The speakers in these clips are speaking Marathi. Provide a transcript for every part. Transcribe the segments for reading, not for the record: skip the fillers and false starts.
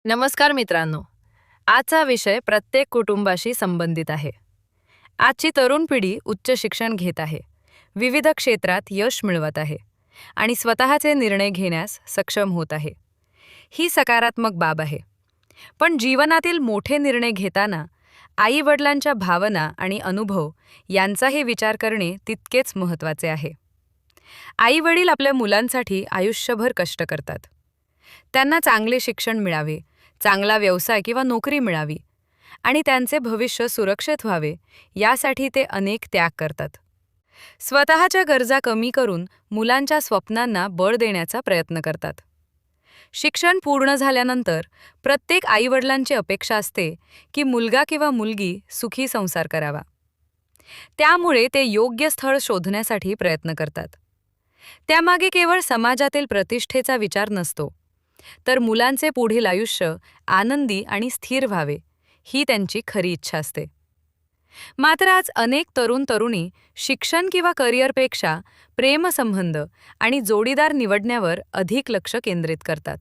नमस्कार मित्रांनो. आजचा विषय प्रत्येक कुटुंबाशी संबंधित आहे. आजची तरुण पिढी उच्च शिक्षण घेत आहे, विविध क्षेत्रात यश मिळवत आहे आणि स्वतःचे निर्णय घेण्यास सक्षम होत आहे. ही सकारात्मक बाब आहे. पण जीवनातील मोठे निर्णय घेताना आई-वडिलांच्या भावना आणि अनुभव यांचाही विचार करणे तितकेच महत्त्वाचे आहे. आई-वडील आपल्या मुलांसाठी आयुष्यभर कष्ट करतात. त्यांना चांगले शिक्षण मिळावे, चांगला व्यवसाय किंवा नोकरी मिळावी आणि त्यांचे भविष्य सुरक्षित व्हावे यासाठी ते अनेक त्याग करतात. स्वतःच्या गरजा कमी करून मुलांच्या स्वप्नांना बळ देण्याचा प्रयत्न करतात. शिक्षण पूर्ण झाल्यानंतर प्रत्येक आईवडिलांची अपेक्षा असते की मुलगा किंवा मुलगी सुखी संसार करावा. त्यामुळे ते योग्य स्थळ शोधण्यासाठी प्रयत्न करतात. त्यामागे केवळ समाजातील प्रतिष्ठेचा विचार नसतो, तर मुलांचे पुढील आयुष्य आनंदी आणि स्थिर व्हावे ही त्यांची खरी इच्छा असते. मात्र आज अनेक तरुण-तरुणी शिक्षण किंवा करिअरपेक्षा प्रेमसंबंध आणि जोडीदार निवडण्यावर अधिक लक्ष केंद्रित करतात.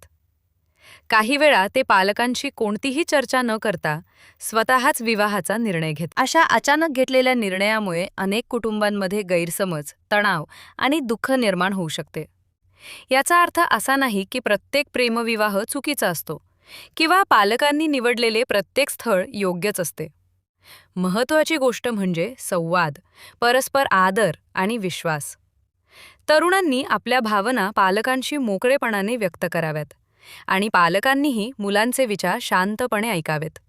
काही वेळा ते पालकांशी कोणतीही चर्चा न करता स्वतःच विवाहाचा निर्णय घेतात. अशा अचानक घेतलेल्या निर्णयामुळे अनेक कुटुंबांमध्ये गैरसमज, तणाव आणि दुःख निर्माण होऊ शकते. याचा अर्थ असा नाही की प्रत्येक प्रेमविवाह चुकीचा असतो किंवा पालकांनी निवडलेले प्रत्येक स्थळ योग्यच असते. महत्त्वाची गोष्ट म्हणजे संवाद, परस्पर आदर आणि विश्वास. तरुणांनी आपल्या भावना पालकांशी मोकळेपणाने व्यक्त कराव्यात आणि पालकांनीही मुलांचे विचार शांतपणे ऐकावेत.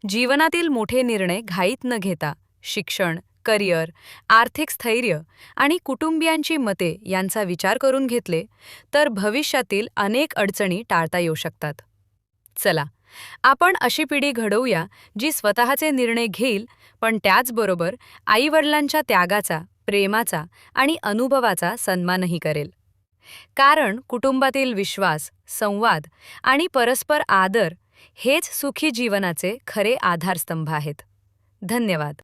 जीवनातील मोठे निर्णय घाईत न घेता शिक्षण, करिअर, आर्थिक स्थैर्य आणि कुटुंबियांची मते यांचा विचार करून घेतले तर भविष्यातील अनेक अडचणी टाळता येऊ शकतात. चला, आपण अशी पिढी घडवूया जी स्वतःचे निर्णय घेईल, पण त्याचबरोबर आई-वडिलांच्या त्यागाचा, प्रेमाचा आणि अनुभवाचा सन्मानही करेल. कारण कुटुंबातील विश्वास, संवाद आणि परस्पर आदर हेच सुखी जीवनाचे खरे आधारस्तंभ आहेत. धन्यवाद.